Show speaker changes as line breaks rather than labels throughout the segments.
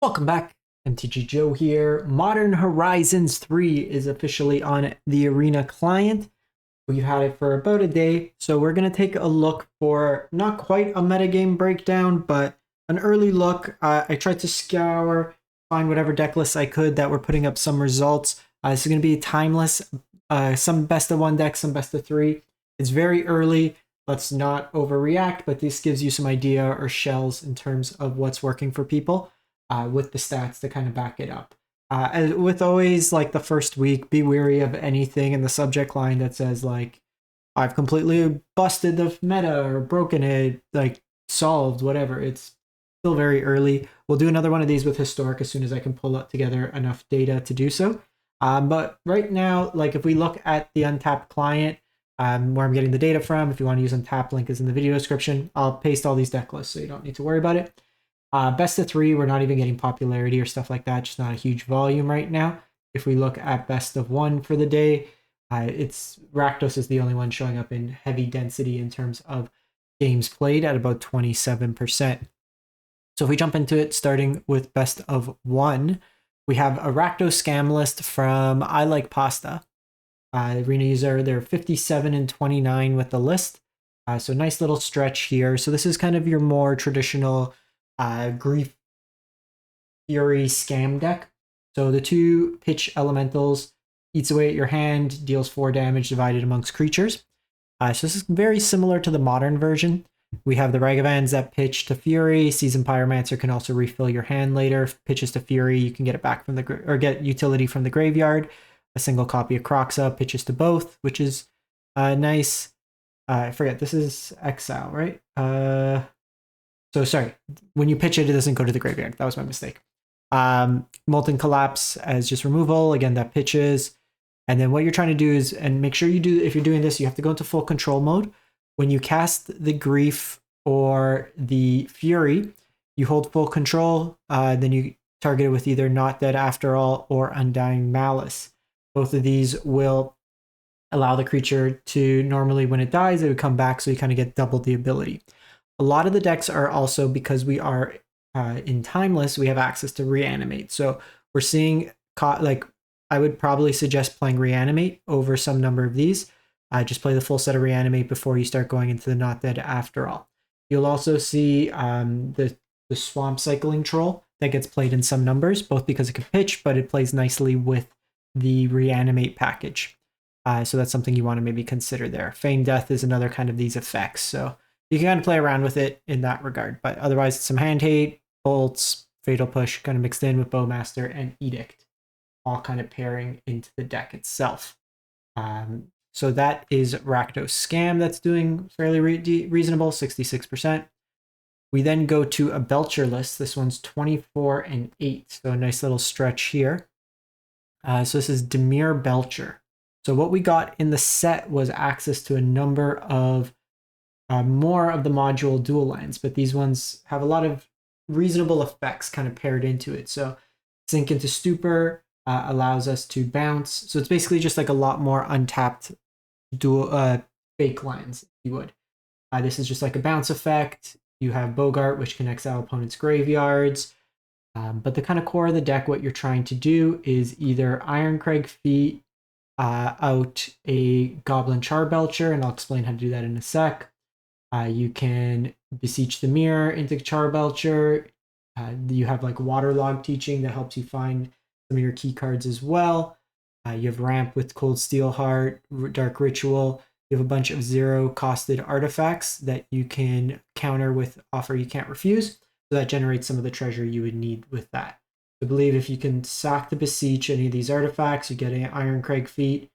Welcome back. MTG Joe here. Modern Horizons 3 is officially on the Arena client. We've had it for about a day, so we're going to take a look for not quite a metagame breakdown, but an early look. I tried to scour, find whatever deck lists I could that were putting up some results. This is going to be timeless, some best of one decks, some best of three. It's very early. Let's not overreact, but this gives you some idea or shells in terms of what's working for people with the stats to kind of back it up. As with always, like the first week, be wary of anything in the subject line that says like, I've completely busted the meta or broken it, like solved, whatever. It's still very early. We'll do another one of these with Historic as soon as I can pull up together enough data to do so. But right now, like if we look at the Untapped client, where I'm getting the data from, if you want to use Untapped, link is in the video description. I'll paste all these deck lists so you don't need to worry about it. Best of three, we're not even getting popularity or stuff like that, just not a huge volume right now. If we look at best of one for the day, it's Rakdos is the only one showing up in heavy density in terms of games played at about 27%. So if we jump into it, starting with best of one, we have a Rakdos scam list from I Like Pasta. Arena user, they're 57 and 29 with the list. So nice little stretch here. So this is kind of your more traditional Grief Fury scam deck. So the two pitch elementals eats away at your hand, deals 4 damage divided amongst creatures. So this is very similar to the modern version. We have the Ragavans that pitch to Fury. Seasoned Pyromancer can also refill your hand later. If pitches to Fury, you can get it back from the or get utility from the graveyard. A single copy of Croxa pitches to both, which is nice. I forget, this is Exile, right? So sorry, when you pitch it, it doesn't go to the graveyard. That was my mistake. Molten Collapse as just removal. Again, that pitches. And then what you're trying to do is, and make sure you do, if you're doing this, you have to go into full control mode. When you cast the Grief or the Fury, you hold full control. Then you target it with either Not Dead After All or Undying Malice. Both of these will allow the creature to, normally when it dies, it would come back, so you kind of get double the ability. A lot of the decks are also, because we are in Timeless, we have access to Reanimate. So we're seeing, like, I would probably suggest playing Reanimate over some number of these. Just play the full set of Reanimate before you start going into the Not Dead After All. You'll also see the Swamp Cycling Troll that gets played in some numbers, both because it can pitch, but it plays nicely with the Reanimate package. So that's something you want to maybe consider there. Feign Death is another kind of these effects. So you can kind of play around with it in that regard. But otherwise, it's some Hand Hate, Bolts, Fatal Push kind of mixed in with Bowmaster and Edict, all kind of pairing into the deck itself. So that is Rakdos Scam that's doing fairly reasonable, 66%. We then go to a Belcher list. This one's 24 and 8, so a nice little stretch here. So this is Demir Belcher. So what we got in the set was access to a number of more of the module dual lands, but these ones have a lot of reasonable effects kind of paired into it. So Sink into Stupor allows us to bounce. So it's basically just like a lot more untapped dual fake lands, if you would. This is just like a bounce effect. You have Bogart, which can exile opponents' graveyards. But the kind of core of the deck, what you're trying to do is either Ironcrag Feet out a Goblin Charbelcher, and I'll explain how to do that in a sec. You can Beseech the Mirror into Charbelcher. You have like Waterlog Teaching that helps you find some of your key cards as well. You have Ramp with Cold Steel Heart, Dark Ritual. You have a bunch of zero-costed artifacts that you can counter with Offer You Can't Refuse. So that generates some of the treasure you would need with that. I believe if you can sack the Beseech any of these artifacts, you get an Ironcrag Feet,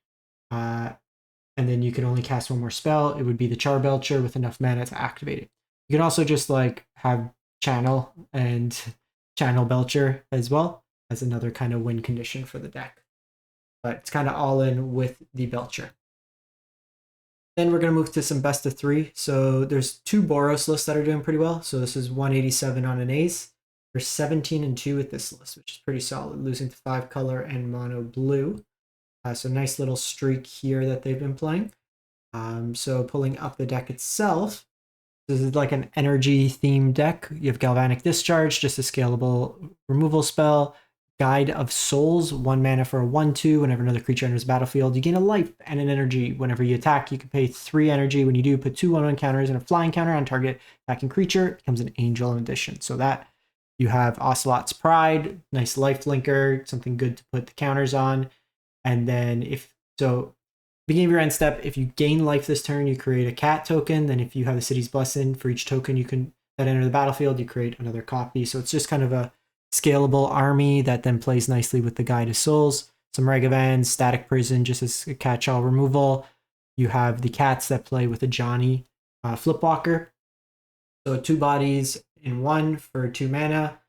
and then you can only cast one more spell. It would be the Charbelcher with enough mana to activate it. You can also just like have Channel and Channel Belcher as well as another kind of win condition for the deck. But it's kind of all in with the Belcher. Then we're going to move to some best of three. So there's 2 Boros lists that are doing pretty well. So this is 187 on an ace. There's 17 and 2 with this list, which is pretty solid, losing to 5 color and mono blue. So nice little streak here that they've been playing. So pulling up the deck itself, This is like an energy themed deck. You have Galvanic Discharge, just a scalable removal spell. Guide of Souls, 1 mana for a 1/2. Whenever another creature enters the battlefield, you gain a life and an energy. Whenever you attack, you can pay 3 energy. When you do, put 2 1/1 counters and a flying counter on target attacking creature. It becomes an angel in addition. So that you have Ocelot's Pride, nice life linker, something good to put the counters on. And then beginning of your end step, if you gain life this turn, you create a cat token. Then if you have the city's blessing, for each token that enter the battlefield, you create another copy. So it's just kind of a scalable army that then plays nicely with the Guide of Souls. Some Regavans, Static Prison, just as a catch-all removal. You have the cats that play with a Johnny Flipwalker. So 2 bodies in 1 for 2 mana.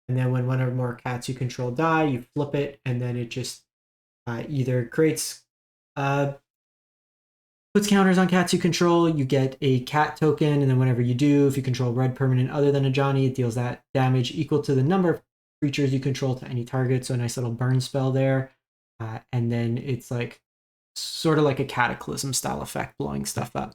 And then when one or more cats you control die, you flip it, and then it just either creates puts counters on cats you control. You get a cat token, and then whenever you do, if you control red permanent other than a Johnny, it deals that damage equal to the number of creatures you control to any target. So a nice little burn spell there. And then it's like sort of like a Cataclysm style effect, blowing stuff up.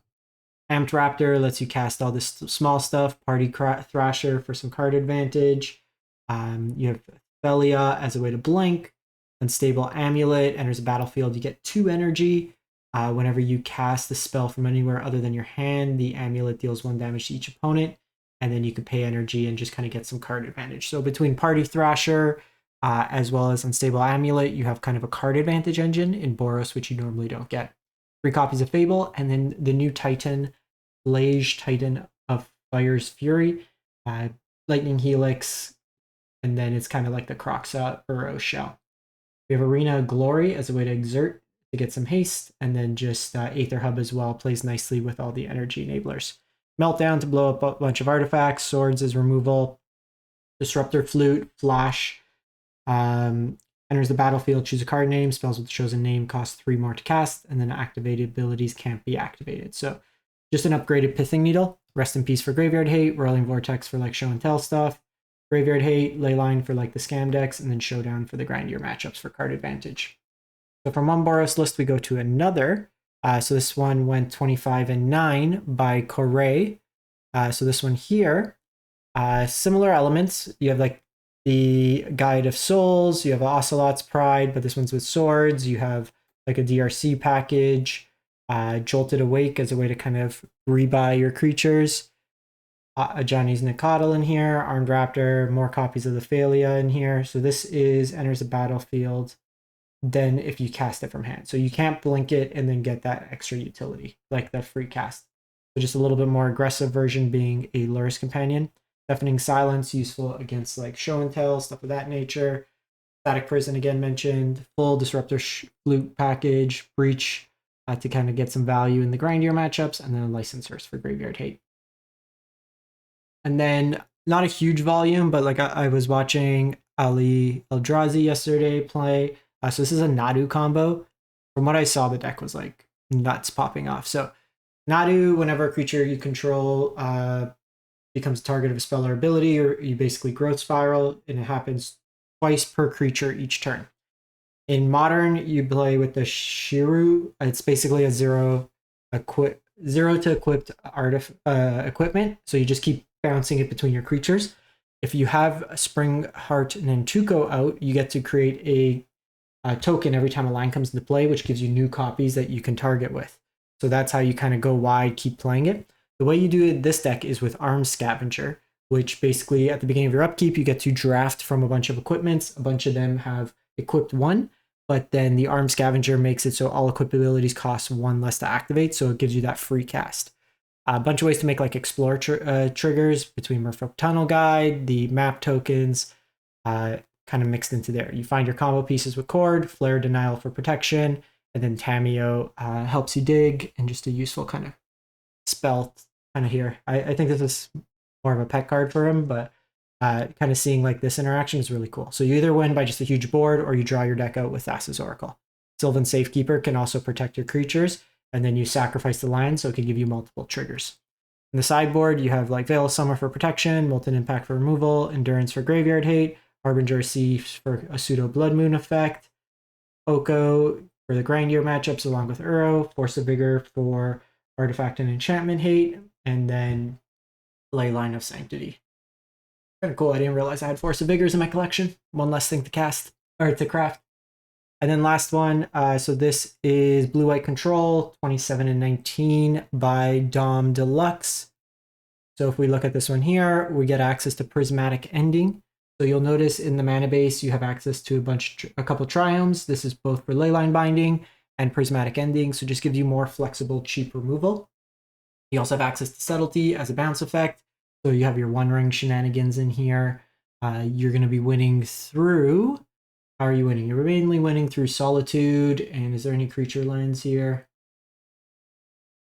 Amped Raptor lets you cast all this small stuff. Party Thrasher for some card advantage. You have Thelia as a way to blink. Unstable Amulet enters the battlefield. You get 2 energy. Whenever you cast a spell from anywhere other than your hand, the amulet deals 1 damage to each opponent, and then you can pay energy and just kind of get some card advantage. So between Party Thrasher as well as Unstable Amulet, you have kind of a card advantage engine in Boros, which you normally don't get. 3 copies of Fable, and then the new Titan, Lage Titan of Fire's Fury, Lightning Helix, and then it's kind of like the Croxa Burrow shell. We have Arena Glory as a way to exert to get some haste, and then just Aether Hub as well plays nicely with all the energy enablers. Meltdown to blow up a bunch of artifacts, Swords as removal, Disruptor Flute, Flash, enters the battlefield, choose a card name, spells with the chosen name cost 3 more to cast, and then activated abilities can't be activated. So just an upgraded Pithing Needle, Rest in Peace for Graveyard Hate, Whirling Vortex for like show and tell stuff, Graveyard Hate, Leyline for like the scam decks, and then Showdown for the grindier matchups for card advantage. So from one Boros list, we go to another. So this one went 25-9 by Corey. So this one here, similar elements. You have like the Guide of Souls, you have Ocelot's Pride, but this one's with swords. You have like a DRC package, Jolted Awake as a way to kind of rebuy your creatures. Johnny's Nicodle in here, Armed Raptor, more copies of the Thalia in here. So this enters the battlefield then if you cast it from hand. So you can't blink it and then get that extra utility, like the free cast. So just a little bit more aggressive version being a Lurrus Companion. Deafening Silence, useful against like show and tell, stuff of that nature. Static Prison, again mentioned. Full Disruptor Flute package, Breach to kind of get some value in the grindier matchups, and then Licensors for Graveyard Hate. And then not a huge volume, but like I was watching Ali Eldrazi yesterday play. So this is a Nadu combo. From what I saw, the deck was like nuts popping off. So Nadu, whenever a creature you control becomes target of a spell or ability, or you basically growth spiral, and it happens twice per creature each turn. In Modern, you play with the Shiru. It's basically a zero to equipped equipment. So you just keep bouncing it between your creatures. If you have Spring Heart Nantuko out, you get to create a token every time a line comes into play, which gives you new copies that you can target with. So that's how you kind of go wide, keep playing it. The way you do this deck is with Armed Scavenger, which basically at the beginning of your upkeep, you get to draft from a bunch of equipments. A bunch of them have equipped 1, but then the Armed Scavenger makes it so all equipped abilities cost 1 less to activate, so it gives you that free cast. A bunch of ways to make like explore triggers between Merfolk Tunnel Guide, the map tokens, kind of mixed into there. You find your combo pieces with Cord, Flare Denial for protection, and then Tameo helps you dig, and just a useful kind of spell kind of here. I think this is more of a pet card for him, but kind of seeing like this interaction is really cool. So you either win by just a huge board, or you draw your deck out with Thassa's Oracle. Sylvan Safekeeper can also protect your creatures, and then you sacrifice the land, so it can give you multiple triggers. In the sideboard, you have like Veil of Summer for protection, Molten Impact for removal, Endurance for Graveyard Hate, Harbinger Sea for a pseudo Blood Moon effect, Oko for the grindier matchups along with Uro, Force of Vigor for artifact and enchantment hate, and then Leyline of Sanctity. Kind of cool. I didn't realize I had Force of Vigors in my collection. One less thing to cast or to craft. And then last one. So this is Blue White Control 27 and 19 by Dom Deluxe. So if we look at this one here, we get access to Prismatic Ending. So you'll notice in the mana base, you have access to a couple triomes. This is both for Leyline Binding and Prismatic Ending. So just gives you more flexible, cheap removal. You also have access to Subtlety as a bounce effect. So you have your One Ring shenanigans in here. You're going to be winning through... How are you winning? You're mainly winning through Solitude. And is there any creature lands here?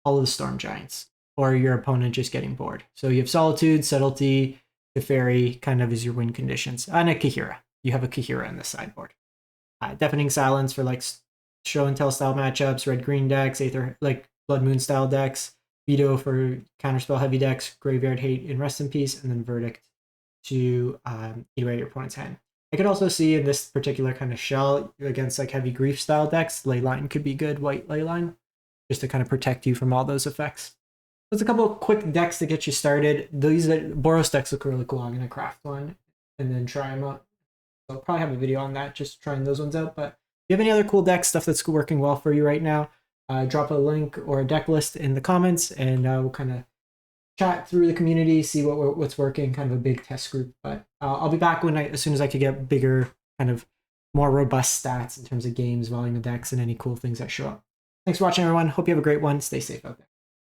All of the Storm Giants. Or your opponent just getting bored. So you have Solitude, Subtlety, Teferi kind of is your win conditions. And a Kahira. You have a Kahira in the sideboard. Deafening Silence for like show and tell style matchups, red-green decks, Aether, like Blood Moon style decks, Veto for counterspell heavy decks, Graveyard Hate and Rest in Peace, and then Verdict to eat away your opponent's hand. I could also see in this particular kind of shell against like heavy grief style decks, Leyline could be good, white Leyline, just to kind of protect you from all those effects. There's a couple of quick decks to get you started. These Boros decks look really cool. I'm going to craft one and then try them out. So I'll probably have a video on that, just trying those ones out. But if you have any other cool deck stuff that's working well for you right now, drop a link or a deck list in the comments, and we'll kind of chat through the community, see what's working, kind of a big test group. But I'll be back as soon as I could get bigger, kind of more robust stats in terms of games, volume of decks, and any cool things that show up. Thanks for watching, everyone. Hope you have a great one. Stay safe out there.